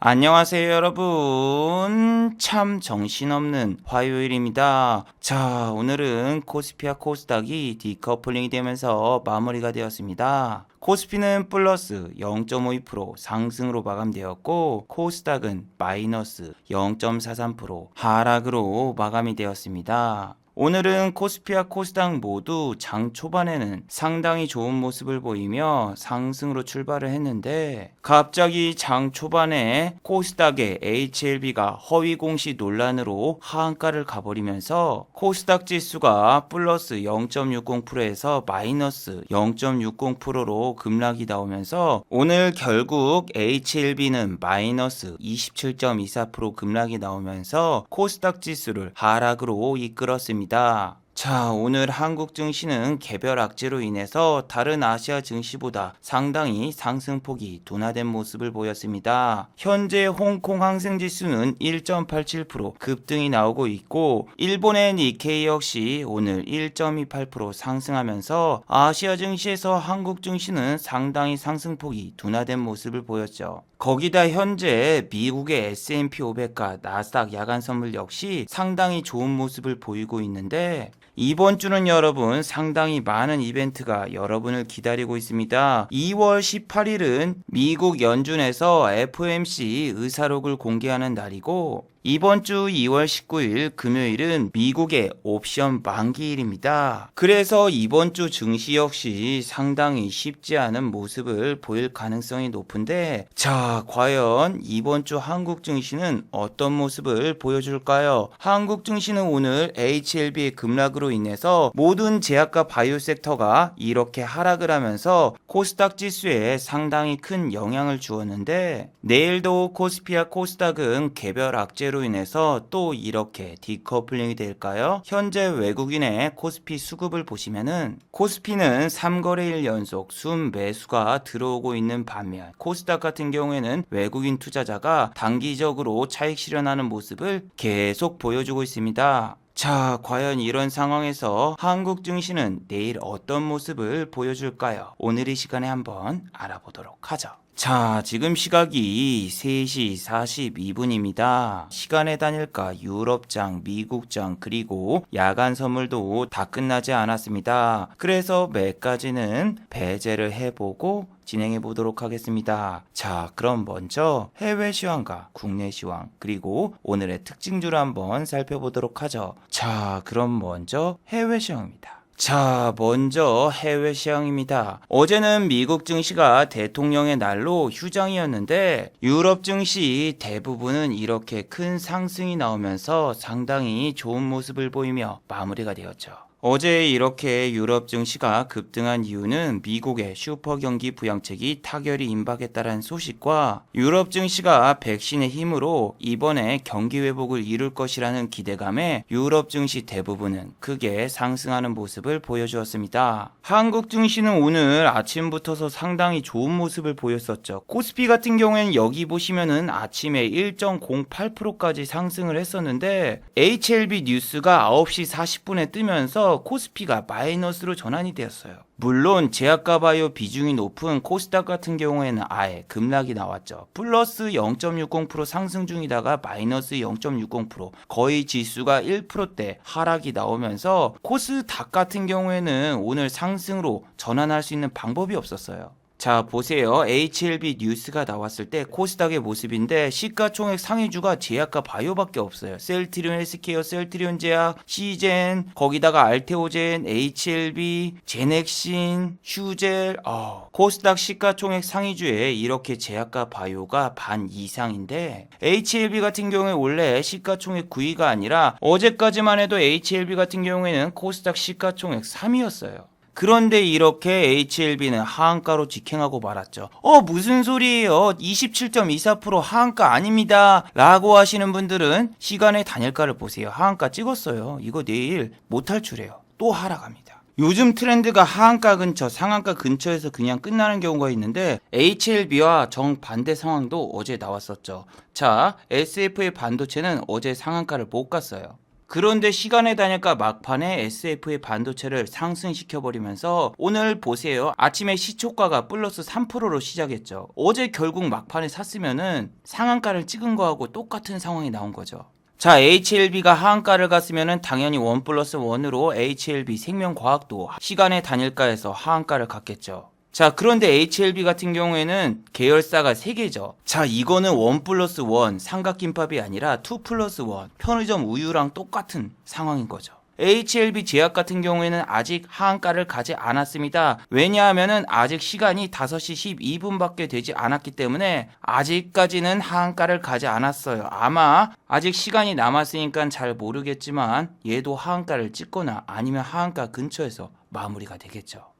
안녕하세요 여러분. 참 정신없는 화요일입니다. 자, 오늘은 코스피와 코스닥이 디커플링이 되면서 마무리가 되었습니다. 코스피는 플러스 0.52% 상승으로 마감되었고 코스닥은 마이너스 0.43% 하락으로 마감이 되었습니다. 오늘은 코스피와 코스닥 모두 장 초반에는 상당히 좋은 모습을 보이며 상승으로 출발을 했는데 갑자기 장 초반에 코스닥의 HLB가 허위 공시 논란으로 하한가를 가버리면서 코스닥 지수가 플러스 0.60%에서 마이너스 0.60%로 급락이 나오면서 오늘 결국 HLB는 마이너스 27.24% 급락이 나오면서 코스닥 지수를 하락으로 이끌었습니다. 자, 오늘 한국 증시는 개별 악재로 인해서 다른 아시아 증시보다 상당히 상승폭이 둔화된 모습을 보였습니다. 현재 홍콩 항생지수는 1.87% 급등이 나오고 있고 일본의 니케이 역시 오늘 1.28% 상승하면서 아시아 증시에서 한국 증시는 상당히 상승폭이 둔화된 모습을 보였죠. 거기다 현재 미국의 S&P 500과 나스닥 야간 선물 역시 상당히 좋은 모습을 보이고 있는데 이번 주는 여러분 상당히 많은 이벤트가 여러분을 기다리고 있습니다. 2월 18일은 미국 연준에서 FOMC 의사록을 공개하는 날이고 이번 주 2월 19일 금요일은 미국의 옵션 만기일입니다. 그래서 이번 주 증시 역시 상당히 쉽지 않은 모습을 보일 가능성이 높은데 자, 과연 이번 주 한국 증시는 어떤 모습을 보여줄까요? 한국 증시는 오늘 HLB의 급락으로 인해서 모든 제약과 바이오 섹터가 이렇게 하락을 하면서 코스닥 지수에 상당히 큰 영향을 주었는데 내일도 코스피와 코스닥은 개별 악재 로 인해서 또 이렇게 디커플링이 될까요? 현재 외국인의 코스피 수급을 보시면은 코스피는 3거래일 연속 순매수가 들어오고 있는 반면 코스닥 같은 경우에는 외국인 투자자가 단기적으로 차익 실현하는 모습을 계속 보여주고 있습니다. 자, 과연 이런 상황에서 한국 증시는 내일 어떤 모습을 보여줄까요? 오늘 이 시간에 한번 알아보도록 하죠. 자, 지금 시각이 3시 42분입니다. 시간의 단일가 유럽장, 미국장, 그리고 야간 선물도 다 끝나지 않았습니다. 그래서 매까지는 배제를 해보고 진행해 보도록 하겠습니다. 자, 그럼 먼저 해외 시황과 국내 시황 그리고 오늘의 특징주를 한번 살펴보도록 하죠. 자, 그럼 먼저 해외 시황입니다. 자, 먼저 해외 시황입니다. 어제는 미국 증시가 대통령의 날로 휴장이었는데 유럽 증시 대부분은 이렇게 큰 상승이 나오면서 상당히 좋은 모습을 보이며 마무리가 되었죠. 어제 이렇게 유럽 증시가 급등한 이유는 미국의 슈퍼 경기 부양책이 타결이 임박했다는 소식과 유럽 증시가 백신의 힘으로 이번에 경기 회복을 이룰 것이라는 기대감에 유럽 증시 대부분은 크게 상승하는 모습을 보여주었습니다. 한국 증시는 오늘 아침부터서 상당히 좋은 모습을 보였었죠. 코스피 같은 경우에는 여기 보시면은 아침에 1.08%까지 상승을 했었는데 HLB 뉴스가 9시 40분에 뜨면서 코스피가 마이너스로 전환이 되었어요. 물론 제약과 바이오 비중이 높은 코스닥 같은 경우에는 아예 급락이 나왔죠. 플러스 0.60% 상승 중이다가 마이너스 0.60% 거의 지수가 1%대 하락이 나오면서 코스닥 같은 경우에는 오늘 상승으로 전환할 수 있는 방법이 없었어요. 자, 보세요. HLB 뉴스가 나왔을 때 코스닥의 모습인데 시가총액 상위주가 제약과 바이오밖에 없어요. 셀트리온 헬스케어, 셀트리온 제약, 시젠, 거기다가 알테오젠, HLB, 제넥신, 휴젤. 코스닥 시가총액 상위주에 이렇게 제약과 바이오가 반 이상인데 HLB 같은 경우에 원래 시가총액 9위가 아니라 어제까지만 해도 HLB 같은 경우에는 코스닥 시가총액 3위였어요. 그런데 이렇게 HLB는 하한가로 직행하고 말았죠. 무슨 소리예요? 27.24% 하한가 아닙니다. 라고 하시는 분들은 시간의 단일가를 보세요. 하한가 찍었어요. 이거 내일 못 탈출해요. 또 하락합니다. 요즘 트렌드가 하한가 근처, 상한가 근처에서 그냥 끝나는 경우가 있는데 HLB와 정반대 상황도 어제 나왔었죠. 자, SF의 반도체는 어제 상한가를 못 갔어요. 그런데 시간에 다니까 막판에 SF의 반도체를 상승시켜버리면서 오늘 보세요. 아침에 시초가가 플러스 3%로 시작했죠. 어제 결국 막판에 샀으면은 상한가를 찍은 거하고 똑같은 상황이 나온 거죠. 자, HLB가 하한가를 갔으면은 당연히 1 플러스 1으로 HLB 생명과학도 시간의 단일가에서 하한가를 갔겠죠. 자, 그런데 HLB 같은 경우에는 계열사가 3개죠. 자, 이거는 1 플러스 1 삼각김밥이 아니라 2 플러스 1 편의점 우유랑 똑같은 상황인 거죠. HLB 제약 같은 경우에는 아직 하한가를 가지 않았습니다. 왜냐하면은 아직 시간이 5시 12분밖에 되지 않았기 때문에 아직까지는 하한가를 가지 않았어요. 아마 아직 시간이 남았으니까 잘 모르겠지만 얘도 하한가를 찍거나 아니면 하한가 근처에서 마무리가 되겠죠.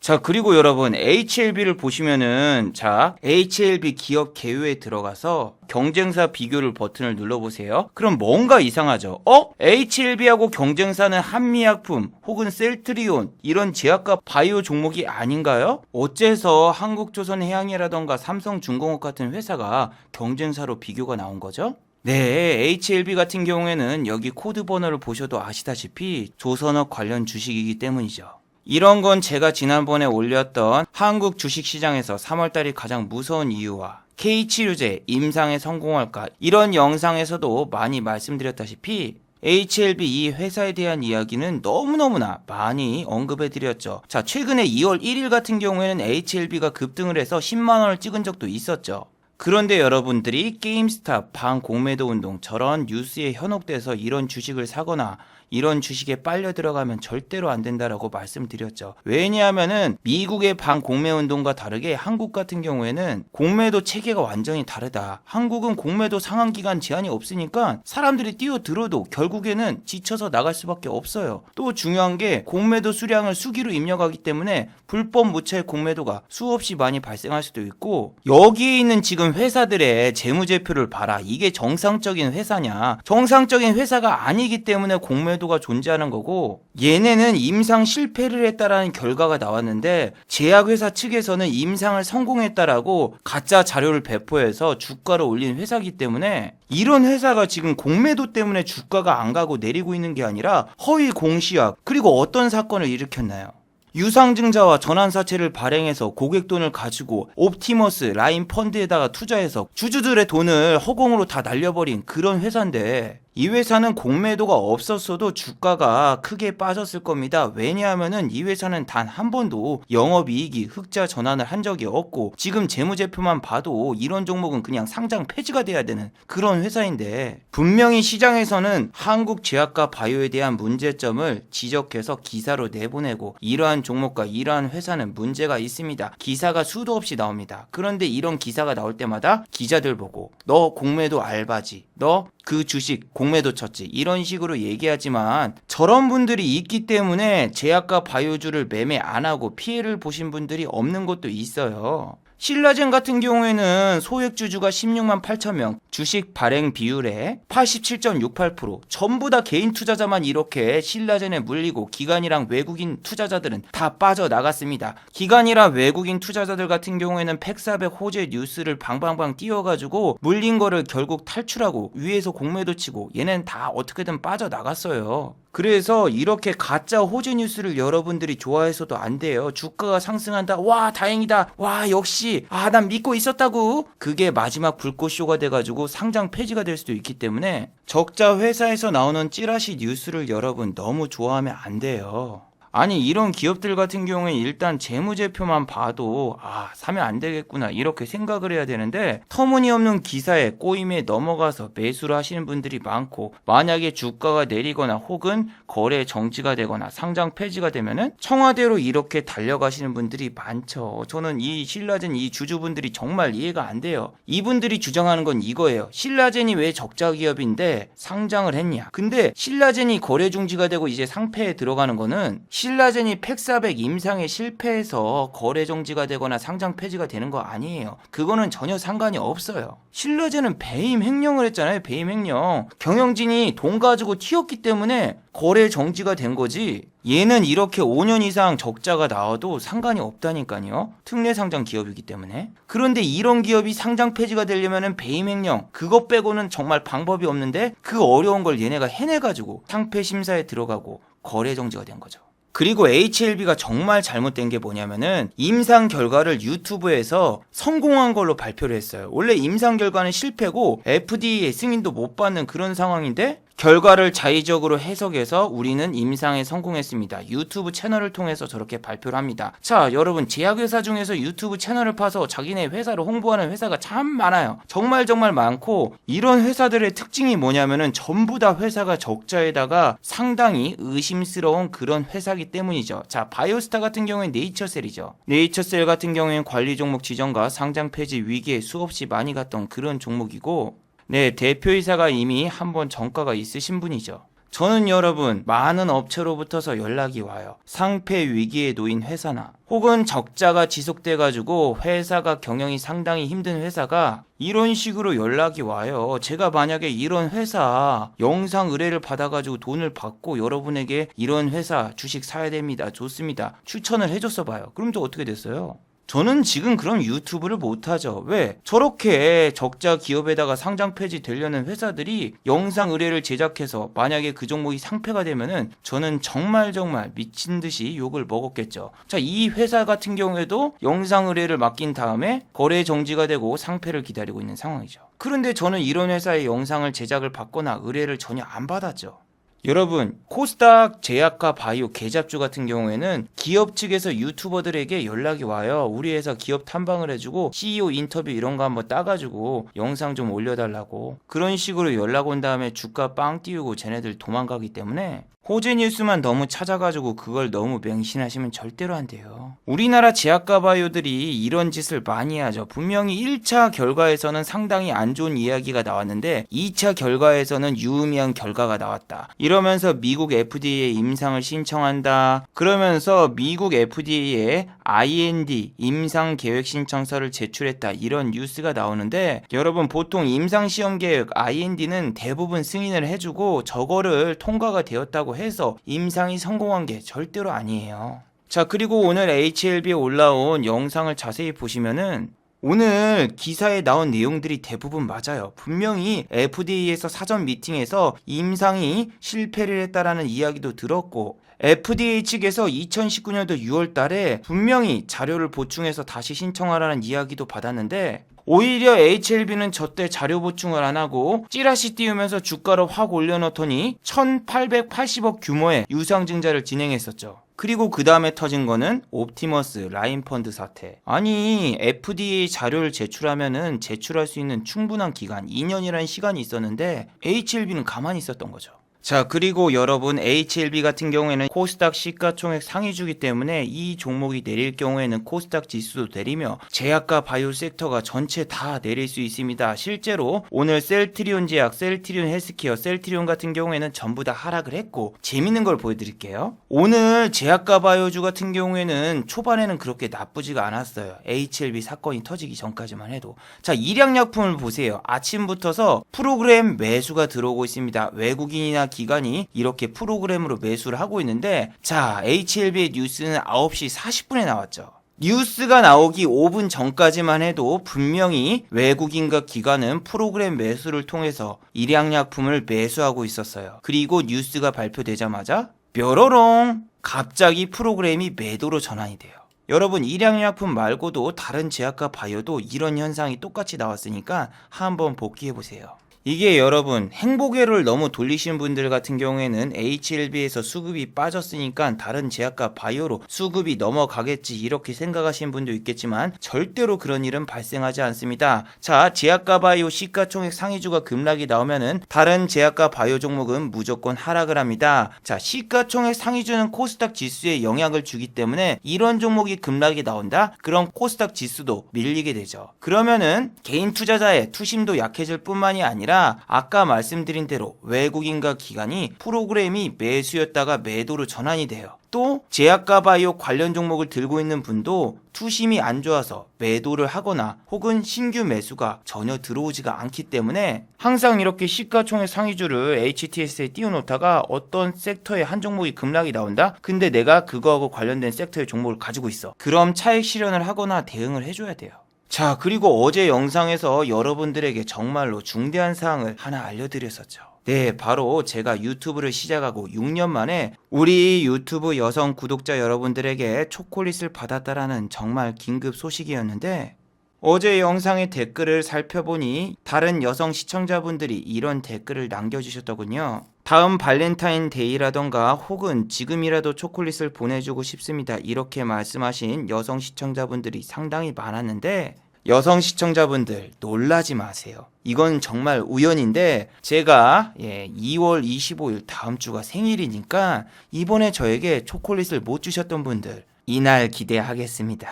자, 그리고 여러분 HLB를 보시면은 자, HLB 기업 개요에 들어가서 경쟁사 비교를 버튼을 눌러보세요. 그럼 뭔가 이상하죠. HLB하고 경쟁사는 한미약품 혹은 셀트리온 이런 제약과 바이오 종목이 아닌가요? 어째서 한국조선해양이라던가 삼성중공업 같은 회사가 경쟁사로 비교가 나온 거죠? 네, HLB 같은 경우에는 여기 코드 번호를 보셔도 아시다시피 조선업 관련 주식이기 때문이죠. 이런 건 제가 지난번에 올렸던 한국 주식시장에서 3월달이 가장 무서운 이유와 K치료제 임상에 성공할까 이런 영상에서도 많이 말씀드렸다시피 HLB 이 회사에 대한 이야기는 너무너무나 많이 언급해드렸죠. 자, 최근에 2월 1일 같은 경우에는 HLB가 급등을 해서 10만원을 찍은 적도 있었죠. 그런데 여러분들이 게임스탑 반공매도 운동 저런 뉴스에 현혹돼서 이런 주식을 사거나 이런 주식에 빨려 들어가면 절대로 안 된다라고 말씀드렸죠. 왜냐하면은 미국의 반공매 운동과 다르게 한국 같은 경우에는 공매도 체계가 완전히 다르다. 한국은 공매도 상한 기간 제한이 없으니까 사람들이 뛰어들어도 결국에는 지쳐서 나갈 수밖에 없어요. 또 중요한 게 공매도 수량을 수기로 입력하기 때문에 불법 무채 공매도가 수없이 많이 발생할 수도 있고 여기에 있는 지금 회사들의 재무제표를 봐라. 이게 정상적인 회사냐? 정상적인 회사가 아니기 때문에 공매도가 존재하는 거고 얘네는 임상 실패를 했다라는 결과가 나왔는데 제약회사 측에서는 임상을 성공했다라고 가짜 자료를 배포해서 주가를 올린 회사이기 때문에 이런 회사가 지금 공매도 때문에 주가가 안 가고 내리고 있는 게 아니라 허위 공시약 그리고 어떤 사건을 일으켰나요? 유상증자와 전환사채를 발행해서 고객 돈을 가지고 옵티머스 라인 펀드에다가 투자해서 주주들의 돈을 허공으로 다 날려버린 그런 회사인데 이 회사는 공매도가 없었어도 주가가 크게 빠졌을 겁니다. 왜냐하면은 이 회사는 단 한 번도 영업이익이 흑자 전환을 한 적이 없고 지금 재무제표만 봐도 이런 종목은 그냥 상장 폐지가 돼야 되는 그런 회사인데 분명히 시장에서는 한국 제약과 바이오에 대한 문제점을 지적해서 기사로 내보내고 이러한 종목과 이러한 회사는 문제가 있습니다. 기사가 수도 없이 나옵니다. 그런데 이런 기사가 나올 때마다 기자들 보고 너 공매도 알바지, 너 그 주식 공매도 쳤지 이런 식으로 얘기하지만 저런 분들이 있기 때문에 제약과 바이오주를 매매 안 하고 피해를 보신 분들이 없는 것도 있어요. 신라젠 같은 경우에는 소액주주가 16만 8천 명, 주식 발행 비율에 87.68%, 전부 다 개인 투자자만 이렇게 신라젠에 물리고 기관이랑 외국인 투자자들은 다 빠져나갔습니다. 기관이랑 외국인 투자자들 같은 경우에는 팩400 호재 뉴스를 방방방 띄워가지고 물린 거를 결국 탈출하고 위에서 공매도 치고 얘는 다 어떻게든 빠져나갔어요. 그래서 이렇게 가짜 호재 뉴스를 여러분들이 좋아해서도 안 돼요. 주가가 상승한다. 와 다행이다. 와 역시 난 믿고 있었다고. 그게 마지막 불꽃쇼가 돼가지고 상장 폐지가 될 수도 있기 때문에 적자 회사에서 나오는 찌라시 뉴스를 여러분 너무 좋아하면 안 돼요. 아니 이런 기업들 같은 경우에 일단 재무제표만 봐도 사면 안 되겠구나 이렇게 생각을 해야 되는데 터무니없는 기사에 꼬임에 넘어가서 매수를 하시는 분들이 많고 만약에 주가가 내리거나 혹은 거래 정지가 되거나 상장 폐지가 되면은 청와대로 이렇게 달려가시는 분들이 많죠. 저는 이 신라젠 이 주주분들이 정말 이해가 안 돼요. 이분들이 주장하는 건 이거예요. 신라젠이 왜 적자 기업인데 상장을 했냐. 근데 신라젠이 거래 중지가 되고 이제 상폐에 들어가는 거는 신라젠이 팩400 임상에 실패해서 거래 정지가 되거나 상장 폐지가 되는 거 아니에요. 그거는 전혀 상관이 없어요. 신라젠은 배임 횡령을 했잖아요. 배임 횡령. 경영진이 돈 가지고 튀었기 때문에 거래 정지가 된 거지. 얘는 이렇게 5년 이상 적자가 나와도 상관이 없다니까요. 특례 상장 기업이기 때문에. 그런데 이런 기업이 상장 폐지가 되려면은 배임 횡령 그것 빼고는 정말 방법이 없는데 그 어려운 걸 얘네가 해내가지고 상패 심사에 들어가고 거래 정지가 된 거죠. 그리고 HLB가 정말 잘못된 게 뭐냐면은 임상 결과를 유튜브에서 성공한 걸로 발표를 했어요. 원래 임상 결과는 실패고 FDA 승인도 못 받는 그런 상황인데 결과를 자의적으로 해석해서 우리는 임상에 성공했습니다. 유튜브 채널을 통해서 저렇게 발표를 합니다. 자, 여러분 제약회사 중에서 유튜브 채널을 파서 자기네 회사를 홍보하는 회사가 참 많아요. 정말 많고 이런 회사들의 특징이 뭐냐면은 전부 다 회사가 적자에다가 상당히 의심스러운 그런 회사이기 때문이죠. 자, 바이오스타 같은 경우엔 네이처셀이죠. 네이처셀 같은 경우엔 관리 종목 지정과 상장 폐지 위기에 수없이 많이 갔던 그런 종목이고 네, 대표이사가 이미 한번 전과가 있으신 분이죠. 저는 여러분 많은 업체로부터서 연락이 와요. 상폐 위기에 놓인 회사나 혹은 적자가 지속돼가지고 회사가 경영이 상당히 힘든 회사가 이런 식으로 연락이 와요. 제가 만약에 이런 회사 영상 의뢰를 받아가지고 돈을 받고 여러분에게 이런 회사 주식 사야 됩니다. 좋습니다. 추천을 해줬어 봐요. 그럼 또 어떻게 됐어요? 저는 지금 그런 유튜브를 못하죠. 왜? 저렇게 적자 기업에다가 상장 폐지 되려는 회사들이 영상 의뢰를 제작해서 만약에 그 종목이 상폐가 되면은 저는 정말 미친 듯이 욕을 먹었겠죠. 자, 이 회사 같은 경우에도 영상 의뢰를 맡긴 다음에 거래 정지가 되고 상폐를 기다리고 있는 상황이죠. 그런데 저는 이런 회사의 영상을 제작을 받거나 의뢰를 전혀 안 받았죠. 여러분, 코스닥, 제약과 바이오, 계잡주 같은 경우에는 기업 측에서 유튜버들에게 연락이 와요. 우리 회사 기업 탐방을 해주고 CEO 인터뷰 이런 거 한번 따가지고 영상 좀 올려달라고. 그런 식으로 연락 온 다음에 주가 빵 띄우고 쟤네들 도망가기 때문에 호재 뉴스만 너무 찾아가지고 그걸 너무 맹신하시면 절대로 안 돼요. 우리나라 제약과 바이오들이 이런 짓을 많이 하죠. 분명히 1차 결과에서는 상당히 안 좋은 이야기가 나왔는데 2차 결과에서는 유의미한 결과가 나왔다. 이러면서 미국 FDA에 임상을 신청한다. 그러면서 미국 FDA에 IND 임상 계획 신청서를 제출했다. 이런 뉴스가 나오는데 여러분 보통 임상 시험 계획 IND는 대부분 승인을 해주고 저거를 통과가 되었다고 해서 임상이 성공한 게 절대로 아니에요. 자, 그리고 오늘 HLB에 올라온 영상을 자세히 보시면은 오늘 기사에 나온 내용들이 대부분 맞아요. 분명히 FDA에서 사전 미팅에서 임상이 실패를 했다라는 이야기도 들었고 FDA 측에서 2019년도 6월 달에 분명히 자료를 보충해서 다시 신청하라는 이야기도 받았는데 오히려 HLB는 저때 자료 보충을 안 하고 찌라시 띄우면서 주가를 확 올려놓더니 1880억 규모의 유상증자를 진행했었죠. 그리고 그 다음에 터진 거는 옵티머스 라인펀드 사태. 아니 FDA 자료를 제출하면은 제출할 수 있는 충분한 기간 2년이라는 시간이 있었는데 HLB는 가만히 있었던 거죠. 자, 그리고 여러분 HLB 같은 경우에는 코스닥 시가총액 상위주기 때문에 이 종목이 내릴 경우에는 코스닥 지수도 내리며 제약과 바이오 섹터가 전체 다 내릴 수 있습니다. 실제로 오늘 셀트리온 제약, 셀트리온 헬스케어, 셀트리온 같은 경우에는 전부 다 하락을 했고 재밌는 걸 보여드릴게요. 오늘 제약과 바이오주 같은 경우에는 초반에는 그렇게 나쁘지가 않았어요. HLB 사건이 터지기 전까지만 해도. 자, 일양약품을 보세요. 아침부터서 프로그램 매수가 들어오고 있습니다. 외국인이나 기관이 이렇게 프로그램으로 매수를 하고 있는데 자, HLB의 뉴스는 9시 40분에 나왔죠. 뉴스가 나오기 5분 전까지만 해도 분명히 외국인과 기관은 프로그램 매수를 통해서 일양약품을 매수하고 있었어요. 그리고 뉴스가 발표되자마자 뾰로롱 갑자기 프로그램이 매도로 전환이 돼요. 여러분 일양약품 말고도 다른 제약과 바이오도 이런 현상이 똑같이 나왔으니까 한번 복귀해보세요. 이게 여러분 행보계를 너무 돌리신 분들 같은 경우에는 HLB에서 수급이 빠졌으니까 다른 제약과 바이오로 수급이 넘어가겠지 이렇게 생각하시는 분도 있겠지만 절대로 그런 일은 발생하지 않습니다. 자, 제약과 바이오 시가총액 상위주가 급락이 나오면은 다른 제약과 바이오 종목은 무조건 하락을 합니다. 자, 시가총액 상위주는 코스닥 지수에 영향을 주기 때문에 이런 종목이 급락이 나온다? 그럼 코스닥 지수도 밀리게 되죠. 그러면은 개인 투자자의 투심도 약해질 뿐만이 아니라 아까 말씀드린 대로 외국인과 기관이 프로그램이 매수였다가 매도로 전환이 돼요. 또 제약과 바이오 관련 종목을 들고 있는 분도 투심이 안 좋아서 매도를 하거나 혹은 신규 매수가 전혀 들어오지가 않기 때문에 항상 이렇게 시가총액 상위주를 HTS에 띄워놓다가 어떤 섹터에 한 종목이 급락이 나온다? 근데 내가 그거하고 관련된 섹터의 종목을 가지고 있어. 그럼 차익 실현을 하거나 대응을 해줘야 돼요. 자, 그리고 어제 영상에서 여러분들에게 정말로 중대한 사항을 하나 알려드렸었죠. 네, 바로 제가 유튜브를 시작하고 6년 만에 우리 유튜브 여성 구독자 여러분들에게 초콜릿을 받았다라는 정말 긴급 소식이었는데, 어제 영상의 댓글을 살펴보니 다른 여성 시청자분들이 이런 댓글을 남겨주셨더군요. 다음 발렌타인데이라던가 혹은 지금이라도 초콜릿을 보내주고 싶습니다. 이렇게 말씀하신 여성 시청자분들이 상당히 많았는데, 여성 시청자분들 놀라지 마세요. 이건 정말 우연인데 제가 2월 25일 다음 주가 생일이니까 이번에 저에게 초콜릿을 못 주셨던 분들 이날 기대하겠습니다.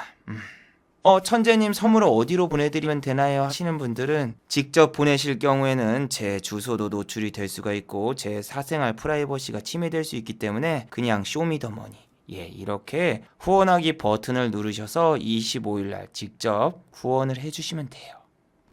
천재님 선물을 어디로 보내드리면 되나요? 하시는 분들은 직접 보내실 경우에는 제 주소도 노출이 될 수가 있고 제 사생활 프라이버시가 침해될 수 있기 때문에 그냥 쇼미더머니 이렇게 후원하기 버튼을 누르셔서 25일날 직접 후원을 해주시면 돼요.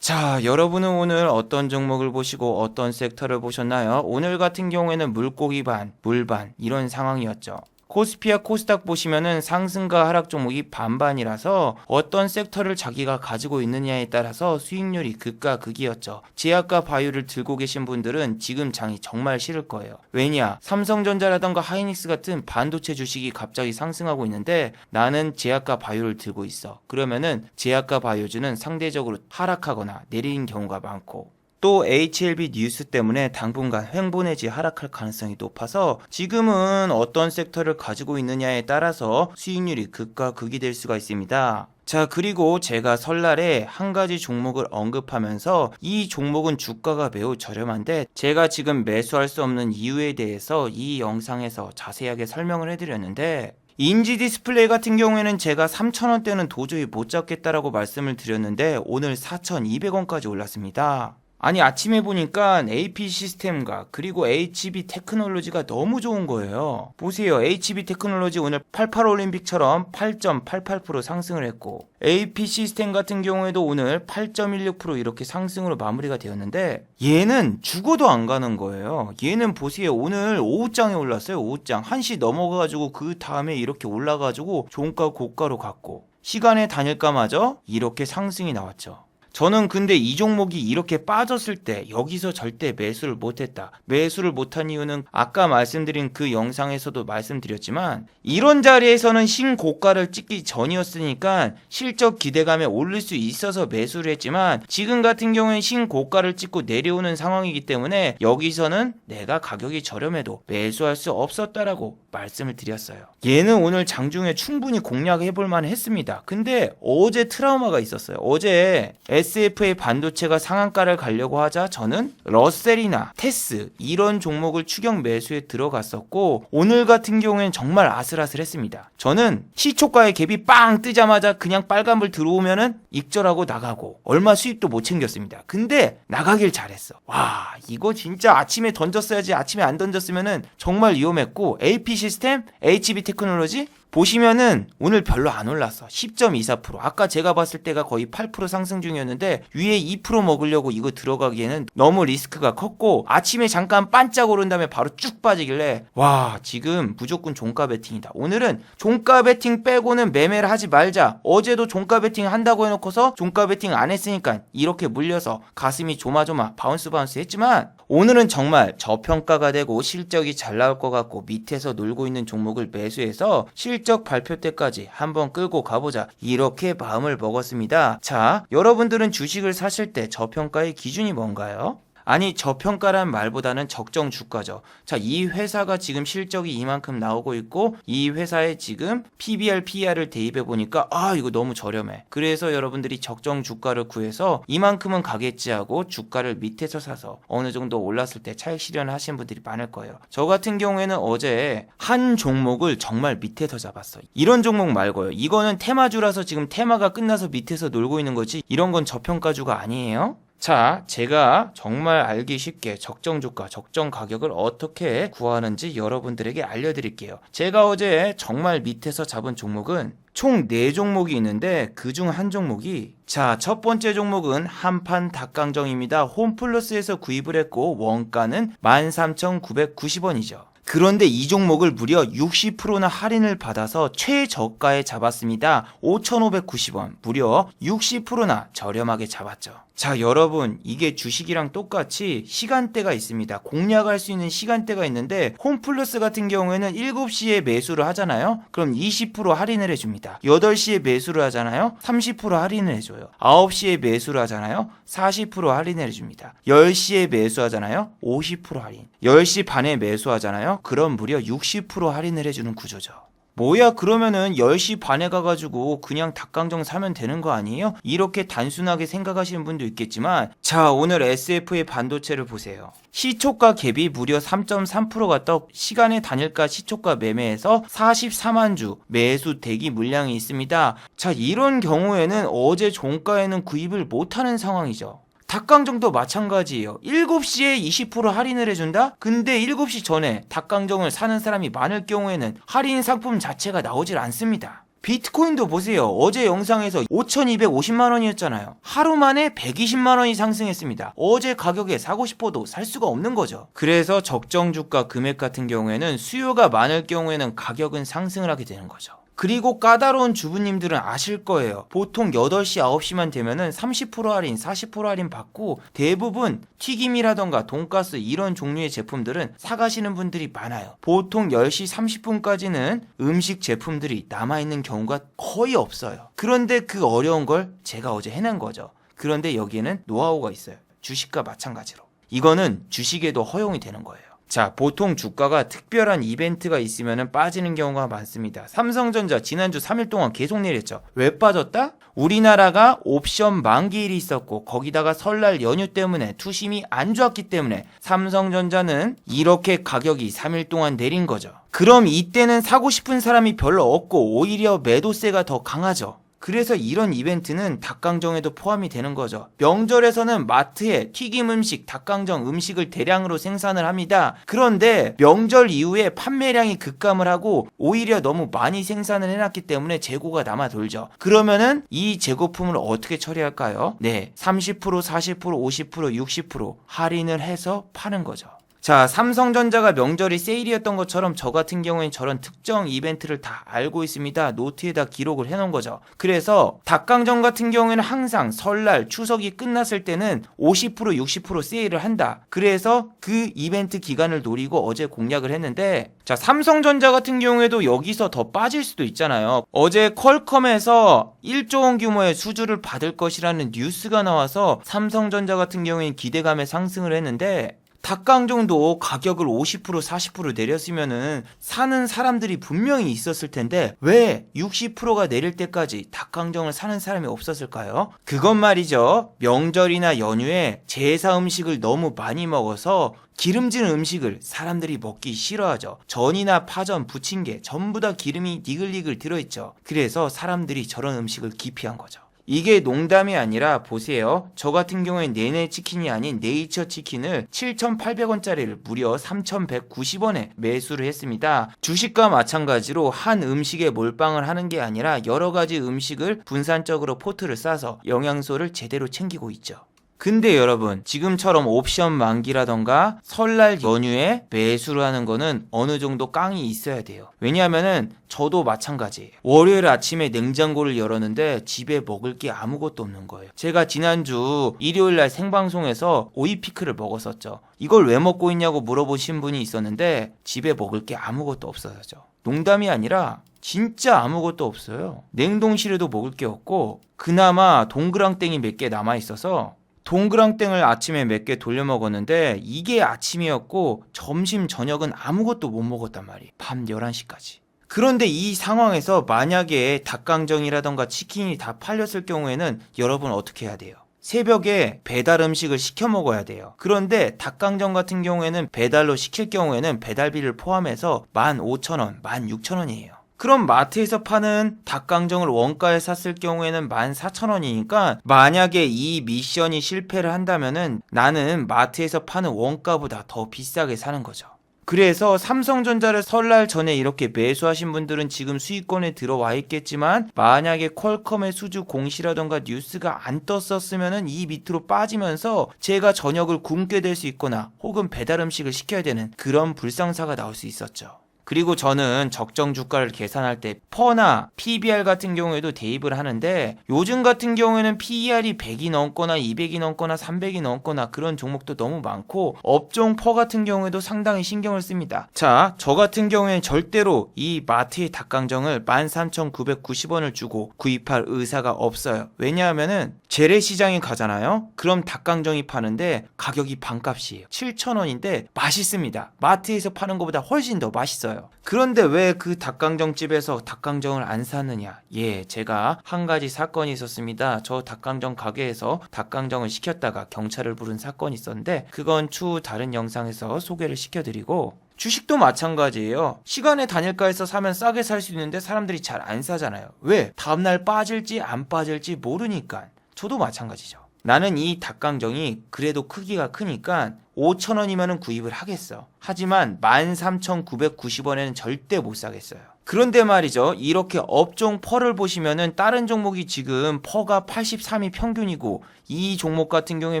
자, 여러분은 오늘 어떤 종목을 보시고 어떤 섹터를 보셨나요? 오늘 같은 경우에는 물고기 반, 물 반 이런 상황이었죠. 코스피와 코스닥 보시면은 상승과 하락 종목이 반반이라서 어떤 섹터를 자기가 가지고 있느냐에 따라서 수익률이 극과 극이었죠. 제약과 바이오를 들고 계신 분들은 지금 장이 정말 싫을 거예요. 왜냐? 삼성전자라던가 하이닉스 같은 반도체 주식이 갑자기 상승하고 있는데 나는 제약과 바이오를 들고 있어. 그러면은 제약과 바이오주는 상대적으로 하락하거나 내리는 경우가 많고, 또 HLB 뉴스 때문에 당분간 횡보 내지 하락할 가능성이 높아서 지금은 어떤 섹터를 가지고 있느냐에 따라서 수익률이 극과 극이 될 수가 있습니다. 자, 그리고 제가 설날에 한 가지 종목을 언급하면서 이 종목은 주가가 매우 저렴한데 제가 지금 매수할 수 없는 이유에 대해서 이 영상에서 자세하게 설명을 해드렸는데, 인지 디스플레이 같은 경우에는 제가 3,000원대는 도저히 못 잡겠다라고 말씀을 드렸는데 오늘 4,200원까지 올랐습니다. 아니, 아침에 보니까 AP 시스템과 그리고 HB 테크놀로지가 너무 좋은 거예요. 보세요. HB 테크놀로지 오늘 88 올림픽처럼 8.88% 상승을 했고, AP 시스템 같은 경우에도 오늘 8.16% 이렇게 상승으로 마무리가 되었는데 얘는 죽어도 안 가는 거예요. 얘는 보세요. 오늘 오후장에 올랐어요. 오후장 1시 넘어가가지고 그 다음에 이렇게 올라가지고 종가 고가로 갔고 시간의 단일가마저 이렇게 상승이 나왔죠. 저는 근데 이 종목이 이렇게 빠졌을 때 여기서 절대 매수를 못했다. 매수를 못한 이유는 아까 말씀드린 그 영상에서도 말씀드렸지만 이런 자리에서는 신고가를 찍기 전이었으니까 실적 기대감에 오를 수 있어서 매수를 했지만 지금 같은 경우엔 신고가를 찍고 내려오는 상황이기 때문에 여기서는 내가 가격이 저렴해도 매수할 수 없었다라고 말씀을 드렸어요. 얘는 오늘 장중에 충분히 공략해볼 만 했습니다. 근데 어제 트라우마가 있었어요. 어제 SFA 반도체가 상한가를 가려고 하자 저는 러셀이나 테스 이런 종목을 추격 매수에 들어갔었고 오늘 같은 경우에는 정말 아슬아슬했습니다. 저는 시초가의 갭이 빵 뜨자마자 그냥 빨간불 들어오면은 익절하고 나가고 얼마 수입도 못 챙겼습니다. 근데 나가길 잘했어. 와, 이거 진짜 아침에 던졌어야지. 아침에 안 던졌으면은 정말 위험했고, AP 시스템, HB 테크놀로지 보시면은 오늘 별로 안 올랐어. 10.24%. 아까 제가 봤을 때가 거의 8% 상승 중이었는데 위에 2% 먹으려고 이거 들어가기에는 너무 리스크가 컸고 아침에 잠깐 반짝 오른 다음에 바로 쭉 빠지길래 와, 지금 무조건 종가 베팅이다. 오늘은 종가 베팅 빼고는 매매를 하지 말자. 어제도 종가 베팅 한다고 해놓고서 종가 베팅 안 했으니까 이렇게 물려서 가슴이 조마조마 바운스 했지만 오늘은 정말 저평가가 되고 실적이 잘 나올 것 같고 밑에서 놀고 있는 종목을 매수해서 실적 발표 때까지 한번 끌고 가보자, 이렇게 마음을 먹었습니다. 자, 여러분들은 주식을 사실 때 저평가의 기준이 뭔가요? 아니, 저평가란 말보다는 적정 주가죠. 자, 이 회사가 지금 실적이 이만큼 나오고 있고 이 회사에 지금 PBR, PER을 대입해 보니까 이거 너무 저렴해. 그래서 여러분들이 적정 주가를 구해서 이만큼은 가겠지 하고 주가를 밑에서 사서 어느 정도 올랐을 때 차익 실현하신 분들이 많을 거예요. 저 같은 경우에는 어제 한 종목을 정말 밑에서 잡았어요. 이런 종목 말고요. 이거는 테마주라서 지금 테마가 끝나서 밑에서 놀고 있는 거지 이런 건 저평가주가 아니에요. 자, 제가 정말 알기 쉽게 적정 주가, 적정 가격을 어떻게 구하는지 여러분들에게 알려드릴게요. 제가 어제 정말 밑에서 잡은 종목은 총 4종목이 있는데 그중 한 종목이, 자, 첫 번째 종목은 한판 닭강정입니다. 홈플러스에서 구입을 했고 원가는 13,990원이죠. 그런데 이 종목을 무려 60%나 할인을 받아서 최저가에 잡았습니다. 5,590원. 무려 60%나 저렴하게 잡았죠. 자, 여러분, 이게 주식이랑 똑같이 시간대가 있습니다. 공략할 수 있는 시간대가 있는데 홈플러스 같은 경우에는 7시에 매수를 하잖아요. 그럼 20% 할인을 해줍니다. 8시에 매수를 하잖아요. 30% 할인을 해줘요. 9시에 매수를 하잖아요. 40% 할인을 해줍니다. 10시에 매수하잖아요. 50% 할인. 10시 반에 매수하잖아요. 그럼 무려 60% 할인을 해주는 구조죠. 뭐야, 그러면은 10시 반에 가가지고 그냥 닭강정 사면 되는 거 아니에요? 이렇게 단순하게 생각하시는 분도 있겠지만, 자, 오늘 SF의 반도체를 보세요. 시초가 갭이 무려 3.3%가 떠 시간의 단일가 시초가 매매에서 44만 주 매수 대기 물량이 있습니다. 자, 이런 경우에는 어제 종가에는 구입을 못하는 상황이죠. 닭강정도 마찬가지예요. 7시에 20% 할인을 해준다? 근데 7시 전에 닭강정을 사는 사람이 많을 경우에는 할인 상품 자체가 나오질 않습니다. 비트코인도 보세요. 어제 영상에서 5,250만 원이었잖아요. 하루 만에 120만 원이 상승했습니다. 어제 가격에 사고 싶어도 살 수가 없는 거죠. 그래서 적정 주가 금액 같은 경우에는 수요가 많을 경우에는 가격은 상승을 하게 되는 거죠. 그리고 까다로운 주부님들은 아실 거예요. 보통 8시, 9시만 되면은 30% 할인, 40% 할인 받고 대부분 튀김이라던가 돈가스 이런 종류의 제품들은 사가시는 분들이 많아요. 보통 10시 30분까지는 음식 제품들이 남아있는 경우가 거의 없어요. 그런데 그 어려운 걸 제가 어제 해낸 거죠. 그런데 여기에는 노하우가 있어요. 주식과 마찬가지로. 이거는 주식에도 허용이 되는 거예요. 자, 보통 주가가 특별한 이벤트가 있으면 빠지는 경우가 많습니다. 삼성전자 지난주 3일 동안 계속 내렸죠. 왜 빠졌다? 우리나라가 옵션 만기일이 있었고 거기다가 설날 연휴 때문에 투심이 안 좋았기 때문에 삼성전자는 이렇게 가격이 3일 동안 내린 거죠. 그럼 이때는 사고 싶은 사람이 별로 없고 오히려 매도세가 더 강하죠. 그래서 이런 이벤트는 닭강정에도 포함이 되는 거죠. 명절에서는 마트에 튀김 음식, 닭강정 음식을 대량으로 생산을 합니다. 그런데 명절 이후에 판매량이 급감을 하고 오히려 너무 많이 생산을 해놨기 때문에 재고가 남아 돌죠. 그러면은 이 재고품을 어떻게 처리할까요? 네, 30%, 40%, 50%, 60% 할인을 해서 파는 거죠. 자, 삼성전자가 명절이 세일이었던 것처럼 저 같은 경우엔 저런 특정 이벤트를 다 알고 있습니다. 노트에다 기록을 해놓은 거죠. 그래서 닭강정 같은 경우에는 항상 설날, 추석이 끝났을 때는 50%, 60% 세일을 한다. 그래서 그 이벤트 기간을 노리고 어제 공략을 했는데, 자, 삼성전자 같은 경우에도 여기서 더 빠질 수도 있잖아요. 어제 퀄컴에서 1조 원 규모의 수주를 받을 것이라는 뉴스가 나와서 삼성전자 같은 경우에는 기대감에 상승을 했는데, 닭강정도 가격을 50%, 40% 내렸으면은 사는 사람들이 분명히 있었을 텐데 왜 60%가 내릴 때까지 닭강정을 사는 사람이 없었을까요? 그건 말이죠. 명절이나 연휴에 제사 음식을 너무 많이 먹어서 기름진 음식을 사람들이 먹기 싫어하죠. 전이나 파전, 부침개 전부 다 기름이 니글니글 들어있죠. 그래서 사람들이 저런 음식을 기피한 거죠. 이게 농담이 아니라 보세요. 저 같은 경우에 네네 치킨이 아닌 네이처 치킨을 7,800원짜리를 무려 3,190원에 매수를 했습니다. 주식과 마찬가지로 한 음식에 몰빵을 하는 게 아니라 여러 가지 음식을 분산적으로 포트를 싸서 영양소를 제대로 챙기고 있죠. 근데 여러분, 지금처럼 옵션 만기라던가 설날 연휴에 매수를 하는 거는 어느 정도 깡이 있어야 돼요. 왜냐하면은 저도 마찬가지예요. 월요일 아침에 냉장고를 열었는데 집에 먹을 게 아무것도 없는 거예요. 제가 지난주 일요일날 생방송에서 오이피클을 먹었었죠. 이걸 왜 먹고 있냐고 물어보신 분이 있었는데 집에 먹을 게 아무것도 없어서죠. 농담이 아니라 진짜 아무것도 없어요. 냉동실에도 먹을 게 없고 그나마 동그랑땡이 몇 개 남아있어서 동그랑땡을 아침에 몇 개 돌려 먹었는데 이게 아침이었고 점심 저녁은 아무것도 못 먹었단 말이에요. 밤 11시까지. 그런데 이 상황에서 만약에 닭강정이라던가 치킨이 다 팔렸을 경우에는 여러분 어떻게 해야 돼요? 새벽에 배달 음식을 시켜 먹어야 돼요. 그런데 닭강정 같은 경우에는 배달로 시킬 경우에는 배달비를 포함해서 15,000원, 16,000원이에요. 그럼 마트에서 파는 닭강정을 원가에 샀을 경우에는 14,000원이니까 만약에 이 미션이 실패를 한다면은 나는 마트에서 파는 원가보다 더 비싸게 사는 거죠. 그래서 삼성전자를 설날 전에 이렇게 매수하신 분들은 지금 수익권에 들어와 있겠지만 만약에 퀄컴의 수주 공시라던가 뉴스가 안 떴었으면은 이 밑으로 빠지면서 제가 저녁을 굶게 될 수 있거나 혹은 배달 음식을 시켜야 되는 그런 불상사가 나올 수 있었죠. 그리고 저는 적정 주가를 계산할 때 퍼나 PBR 같은 경우에도 대입을 하는데 요즘 같은 경우에는 PER이 100이 넘거나 200이 넘거나 300이 넘거나 그런 종목도 너무 많고 업종 퍼 같은 경우에도 상당히 신경을 씁니다. 자, 저 같은 경우에는 절대로 이 마트의 닭강정을 13,990원을 주고 구입할 의사가 없어요. 왜냐하면은 재래시장에 가잖아요. 그럼 닭강정이 파는데 가격이 반값이에요. 7,000원인데 맛있습니다. 마트에서 파는 것보다 훨씬 더 맛있어요. 그런데 왜 그 닭강정집에서 닭강정을 안 사느냐? 예, 제가 한 가지 사건이 있었습니다. 저 닭강정 가게에서 닭강정을 시켰다가 경찰을 부른 사건이 있었는데 그건 추후 다른 영상에서 소개를 시켜드리고 주식도 마찬가지예요. 시간에 단일가에서 사면 싸게 살 수 있는데 사람들이 잘 안 사잖아요. 왜? 다음날 빠질지 안 빠질지 모르니까. 저도 마찬가지죠. 나는 이 닭강정이 그래도 크기가 크니까 5,000원이면 구입을 하겠어. 하지만 13,990원에는 절대 못 사겠어요. 그런데 말이죠. 이렇게 업종 퍼를 보시면은 다른 종목이 지금 퍼가 83이 평균이고 이 종목 같은 경우에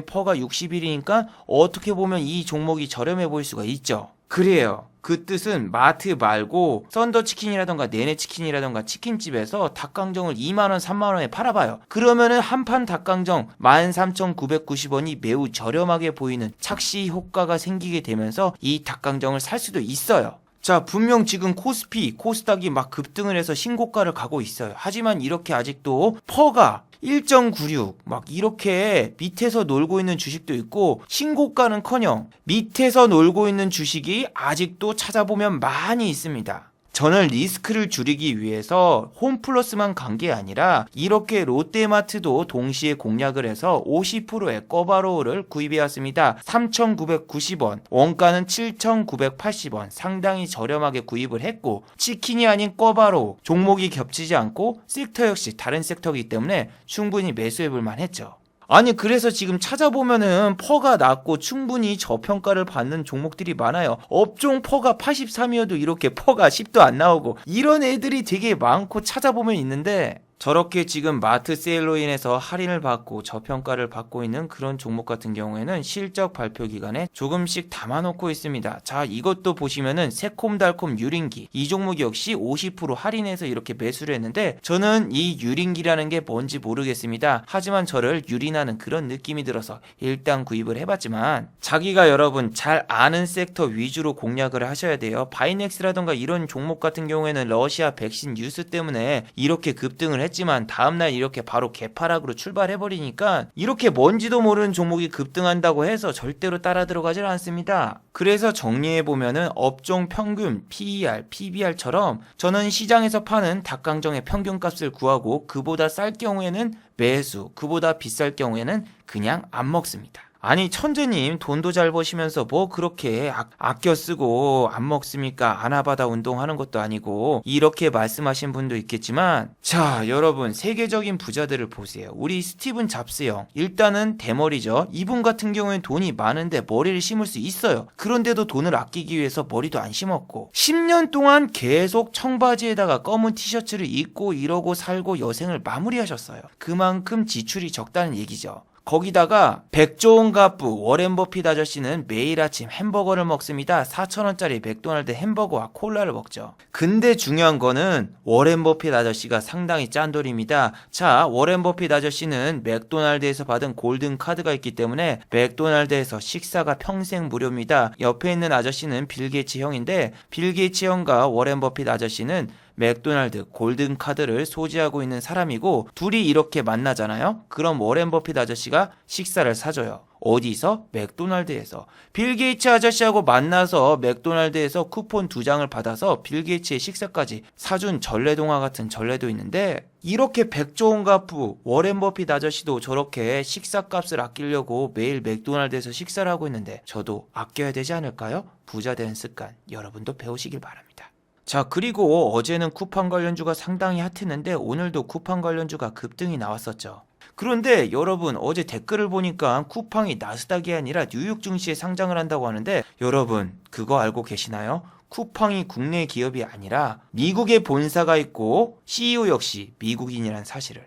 퍼가 61이니까 어떻게 보면 이 종목이 저렴해 보일 수가 있죠. 그래요. 그 뜻은 마트 말고 썬더치킨이라던가 내내치킨이라던가 치킨집에서 닭강정을 2만원 3만원에 팔아봐요. 그러면은 한 판 닭강정 13,990원이 매우 저렴하게 보이는 착시 효과가 생기게 되면서 이 닭강정을 살 수도 있어요. 자, 분명 지금 코스피, 코스닥이 막 급등을 해서 신고가를 가고 있어요. 하지만 이렇게 아직도 퍼가 1.96 막 이렇게 밑에서 놀고 있는 주식도 있고 신고가는커녕 밑에서 놀고 있는 주식이 아직도 찾아보면 많이 있습니다. 저는 리스크를 줄이기 위해서 홈플러스만 간 게 아니라 이렇게 롯데마트도 동시에 공략을 해서 50%의 꺼바로우를 구입해왔습니다. 3,990원, 원가는 7,980원, 상당히 저렴하게 구입을 했고 치킨이 아닌 꺼바로우, 종목이 겹치지 않고 섹터 역시 다른 섹터이기 때문에 충분히 매수해볼 만했죠. 아니 그래서 지금 찾아보면은 퍼가 낮고 충분히 저평가를 받는 종목들이 많아요. 업종 퍼가 83이어도 이렇게 퍼가 10도 안 나오고 이런 애들이 되게 많고 찾아보면 있는데 저렇게 지금 마트 세일로 인해서 할인을 받고 저평가를 받고 있는 그런 종목 같은 경우에는 실적 발표 기간에 조금씩 담아놓고 있습니다. 자, 이것도 보시면은 새콤달콤 유린기 이 종목 역시 50% 할인해서 이렇게 매수를 했는데 저는 이 유린기라는 게 뭔지 모르겠습니다. 하지만 저를 유린하는 그런 느낌이 들어서 일단 구입을 해봤지만 자기가 여러분 잘 아는 섹터 위주로 공략을 하셔야 돼요. 바이넥스라던가 이런 종목 같은 경우에는 러시아 백신 뉴스 때문에 이렇게 급등을 했지만 다음날 이렇게 바로 개파락으로 출발해버리니까 이렇게 뭔지도 모르는 종목이 급등한다고 해서 절대로 따라 들어가질 않습니다. 그래서 정리해보면은 업종 평균, PER, PBR처럼 저는 시장에서 파는 닭강정의 평균값을 구하고 그보다 쌀 경우에는 매수, 그보다 비쌀 경우에는 그냥 안 먹습니다. 아니 천재님 돈도 잘 버시면서 뭐 그렇게 아껴 쓰고 안 먹습니까? 아나바다 운동하는 것도 아니고 이렇게 말씀하신 분도 있겠지만 자 여러분 세계적인 부자들을 보세요. 우리 스티븐 잡스 형 일단은 대머리죠. 이분 같은 경우엔 돈이 많은데 머리를 심을 수 있어요. 그런데도 돈을 아끼기 위해서 머리도 안 심었고 10년 동안 계속 청바지에다가 검은 티셔츠를 입고 이러고 살고 여생을 마무리하셨어요. 그만큼 지출이 적다는 얘기죠. 거기다가 백조원 갑부 워렌 버핏 아저씨는 매일 아침 햄버거를 먹습니다. 4,000원짜리 맥도날드 햄버거와 콜라를 먹죠. 근데 중요한 거는 워렌 버핏 아저씨가 상당히 짠돌입니다. 자, 워렌 버핏 아저씨는 맥도날드에서 받은 골든 카드가 있기 때문에 맥도날드에서 식사가 평생 무료입니다. 옆에 있는 아저씨는 빌 게이츠 형인데 빌 게이츠 형과 워렌 버핏 아저씨는 맥도날드 골든 카드를 소지하고 있는 사람이고 둘이 이렇게 만나잖아요. 그럼 워렌 버핏 아저씨가 식사를 사줘요. 어디서? 맥도날드에서. 빌 게이츠 아저씨하고 만나서 맥도날드에서 쿠폰 2장을 받아서 빌 게이츠의 식사까지 사준 전래동화 같은 전래도 있는데 이렇게 백조원 갑부 워렌 버핏 아저씨도 저렇게 식사값을 아끼려고 매일 맥도날드에서 식사를 하고 있는데 저도 아껴야 되지 않을까요? 부자 되는 습관 여러분도 배우시길 바랍니다. 자, 그리고 어제는 쿠팡 관련주가 상당히 핫했는데 오늘도 쿠팡 관련주가 급등이 나왔었죠. 그런데 여러분, 어제 댓글을 보니까 쿠팡이 나스닥이 아니라 뉴욕 증시에 상장을 한다고 하는데, 여러분 그거 알고 계시나요? 쿠팡이 국내 기업이 아니라 미국에 본사가 있고 CEO 역시 미국인이란 사실을.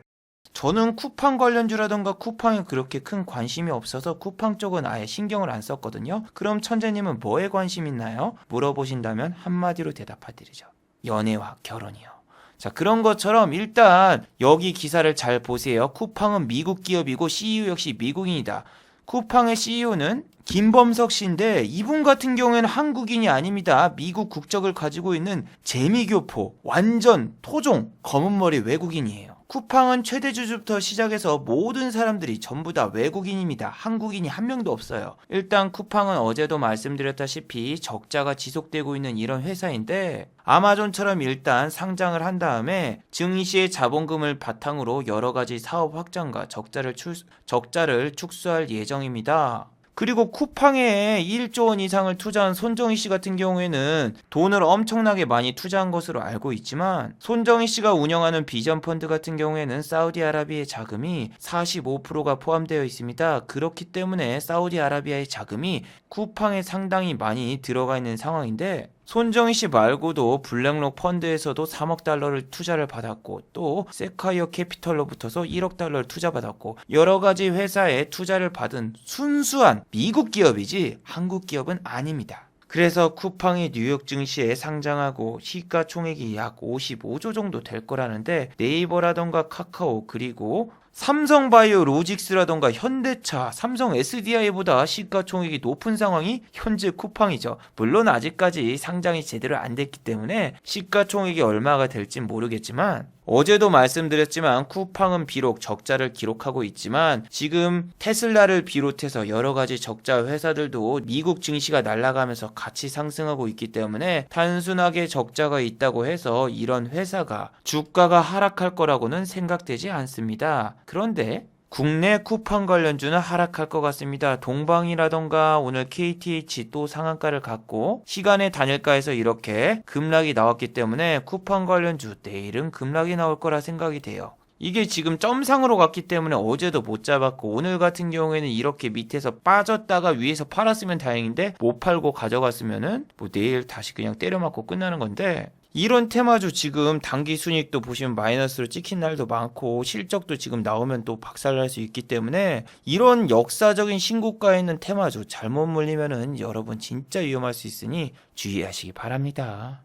저는 쿠팡 관련주라던가 쿠팡에 그렇게 큰 관심이 없어서 쿠팡 쪽은 아예 신경을 안 썼거든요. 그럼 천재님은 뭐에 관심 있나요? 물어보신다면 한마디로 대답해드리죠. 연애와 결혼이요. 자, 그런 것처럼 일단 여기 기사를 잘 보세요. 쿠팡은 미국 기업이고 CEO 역시 미국인이다. 쿠팡의 CEO는 김범석 씨인데 이분 같은 경우에는 한국인이 아닙니다. 미국 국적을 가지고 있는 재미교포, 완전 토종, 검은머리 외국인이에요. 쿠팡은 최대 주주부터 시작해서 모든 사람들이 전부 다 외국인입니다. 한국인이 한 명도 없어요. 일단 쿠팡은 어제도 말씀드렸다시피 적자가 지속되고 있는 이런 회사인데, 아마존처럼 일단 상장을 한 다음에 증시의 자본금을 바탕으로 여러 가지 사업 확장과 적자를 축소할 예정입니다. 그리고 쿠팡에 1조 원 이상을 투자한 손정희 씨 같은 경우에는 돈을 엄청나게 많이 투자한 것으로 알고 있지만, 손정희 씨가 운영하는 비전 펀드 같은 경우에는 사우디아라비아의 자금이 45%가 포함되어 있습니다. 그렇기 때문에 사우디아라비아의 자금이 쿠팡에 상당히 많이 들어가 있는 상황인데, 손정희 씨 말고도 블랙록 펀드에서도 3억 달러를 투자를 받았고, 또 세콰이어 캐피털로부터서 1억 달러를 투자받았고, 여러 가지 회사에 투자를 받은 순수한 미국 기업이지 한국 기업은 아닙니다. 그래서 쿠팡이 뉴욕 증시에 상장하고 시가총액이 약 55조 정도 될 거라는데, 네이버라던가 카카오, 그리고 삼성바이오 로직스라던가 현대차, 삼성 SDI보다 시가총액이 높은 상황이 현재 쿠팡이죠. 물론 아직까지 상장이 제대로 안 됐기 때문에 시가총액이 얼마가 될진 모르겠지만, 어제도 말씀드렸지만 쿠팡은 비록 적자를 기록하고 있지만 지금 테슬라를 비롯해서 여러 가지 적자 회사들도 미국 증시가 날아가면서 같이 상승하고 있기 때문에 단순하게 적자가 있다고 해서 이런 회사가 주가가 하락할 거라고는 생각되지 않습니다. 그런데 국내 쿠팡 관련주는 하락할 것 같습니다. 동방이라던가 오늘 KTH 또 상한가를 갖고 시간의 단일가에서 이렇게 급락이 나왔기 때문에 쿠팡 관련주 내일은 급락이 나올 거라 생각이 돼요. 이게 지금 점상으로 갔기 때문에 어제도 못 잡았고, 오늘 같은 경우에는 이렇게 밑에서 빠졌다가 위에서 팔았으면 다행인데 못 팔고 가져갔으면은 뭐 내일 다시 그냥 때려맞고 끝나는 건데, 이런 테마주 지금 단기 순이익도 보시면 마이너스로 찍힌 날도 많고 실적도 지금 나오면 또 박살날 수 있기 때문에, 이런 역사적인 신고가에 있는 테마주 잘못 물리면은 여러분 진짜 위험할 수 있으니 주의하시기 바랍니다.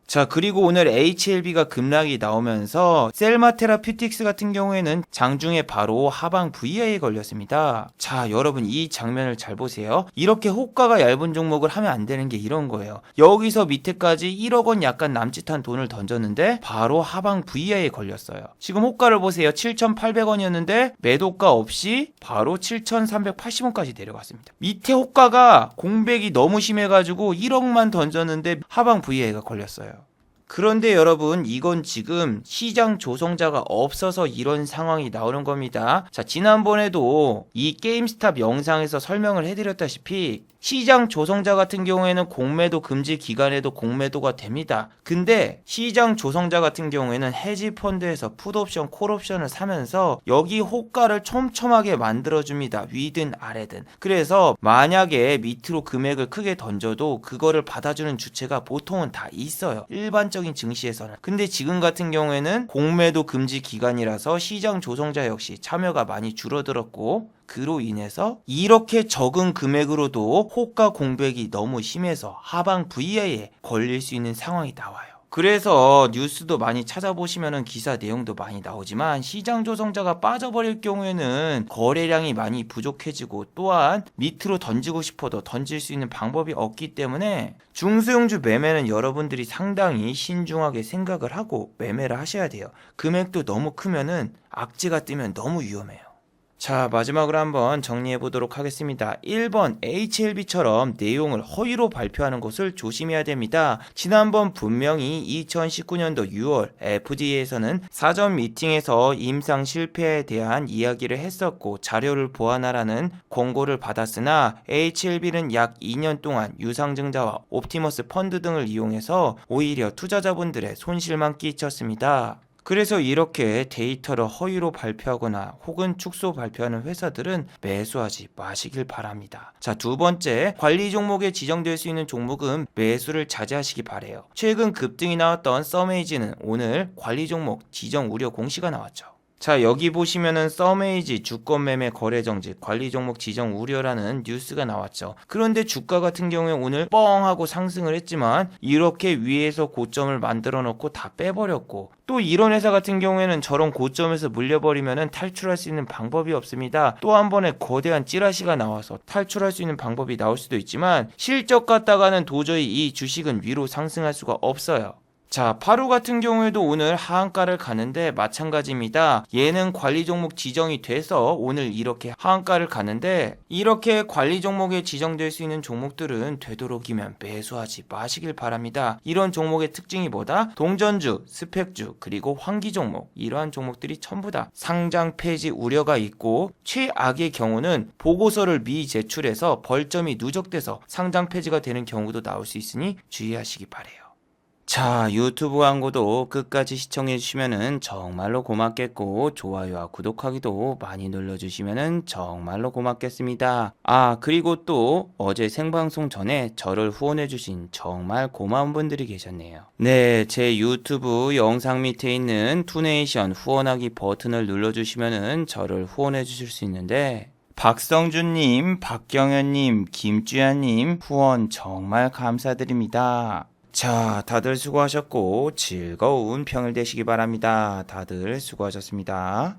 자, 그리고 오늘 HLB가 급락이 나오면서 셀마 테라퓨틱스 같은 경우에는 장중에 바로 하방 VI에 걸렸습니다. 자, 여러분 이 장면을 잘 보세요. 이렇게 호가가 얇은 종목을 하면 안 되는 게 이런 거예요. 여기서 밑에까지 1억 원 약간 남짓한 돈을 던졌는데 바로 하방 VI에 걸렸어요. 지금 호가를 보세요. 7,800원이었는데 매도가 없이 바로 7,380원까지 내려갔습니다. 밑에 호가가 공백이 너무 심해가지고 1억만 던졌는데 하방 VI가 걸렸어요. 그런데 여러분, 이건 지금 시장 조성자가 없어서 이런 상황이 나오는 겁니다. 자, 지난번에도 이 게임스탑 영상에서 설명을 해드렸다시피 시장 조성자 같은 경우에는 공매도 금지 기간에도 공매도가 됩니다. 근데 시장 조성자 같은 경우에는 헤지펀드에서 풋옵션, 콜옵션을 사면서 여기 호가를 촘촘하게 만들어줍니다. 위든 아래든. 그래서 만약에 밑으로 금액을 크게 던져도 그거를 받아주는 주체가 보통은 다 있어요. 일반적인 증시에서는. 근데 지금 같은 경우에는 공매도 금지 기간이라서 시장 조성자 역시 참여가 많이 줄어들었고, 그로 인해서 이렇게 적은 금액으로도 호가 공백이 너무 심해서 하방 VI에 걸릴 수 있는 상황이 나와요. 그래서 뉴스도 많이 찾아보시면은 기사 내용도 많이 나오지만, 시장 조성자가 빠져버릴 경우에는 거래량이 많이 부족해지고, 또한 밑으로 던지고 싶어도 던질 수 있는 방법이 없기 때문에 중소형주 매매는 여러분들이 상당히 신중하게 생각을 하고 매매를 하셔야 돼요. 금액도 너무 크면은 악재가 뜨면 너무 위험해요. 자, 마지막으로 한번 정리해 보도록 하겠습니다. 1번 HLB처럼 내용을 허위로 발표하는 것을 조심해야 됩니다. 지난번 분명히 2019년도 6월 FDA에서는 사전 미팅에서 임상 실패에 대한 이야기를 했었고 자료를 보완하라는 권고를 받았으나 HLB는 약 2년 동안 유상증자와 옵티머스 펀드 등을 이용해서 오히려 투자자분들의 손실만 끼쳤습니다. 그래서 이렇게 데이터를 허위로 발표하거나 혹은 축소 발표하는 회사들은 매수하지 마시길 바랍니다. 자, 두 번째, 관리 종목에 지정될 수 있는 종목은 매수를 자제하시기 바래요. 최근 급등이 나왔던 썸에이지는 오늘 관리 종목 지정 우려 공시가 나왔죠. 자, 여기 보시면은 썸에이지 주권 매매 거래 정지 관리 종목 지정 우려라는 뉴스가 나왔죠. 그런데 주가 같은 경우에 오늘 뻥 하고 상승을 했지만 이렇게 위에서 고점을 만들어 놓고 다 빼버렸고, 또 이런 회사 같은 경우에는 저런 고점에서 물려버리면은 탈출할 수 있는 방법이 없습니다. 또 한 번에 거대한 찌라시가 나와서 탈출할 수 있는 방법이 나올 수도 있지만 실적 갔다가는 도저히 이 주식은 위로 상승할 수가 없어요. 자, 파루 같은 경우에도 오늘 하한가를 가는데 마찬가지입니다. 얘는 관리 종목 지정이 돼서 오늘 이렇게 하한가를 가는데, 이렇게 관리 종목에 지정될 수 있는 종목들은 되도록이면 매수하지 마시길 바랍니다. 이런 종목의 특징이 뭐다? 동전주, 스펙주, 그리고 환기 종목, 이러한 종목들이 전부 다 상장 폐지 우려가 있고, 최악의 경우는 보고서를 미제출해서 벌점이 누적돼서 상장 폐지가 되는 경우도 나올 수 있으니 주의하시기 바래요. 자, 유튜브 광고도 끝까지 시청해주시면 정말로 고맙겠고, 좋아요와 구독하기도 많이 눌러주시면 정말로 고맙겠습니다. 아, 그리고 또 어제 생방송 전에 저를 후원해주신 정말 고마운 분들이 계셨네요. 네, 제 유튜브 영상 밑에 있는 투네이션 후원하기 버튼을 눌러주시면 저를 후원해주실 수 있는데, 박성준님, 박경현님, 김주현님 후원 정말 감사드립니다. 자, 다들 수고하셨고 즐거운 평일 되시기 바랍니다. 다들 수고하셨습니다.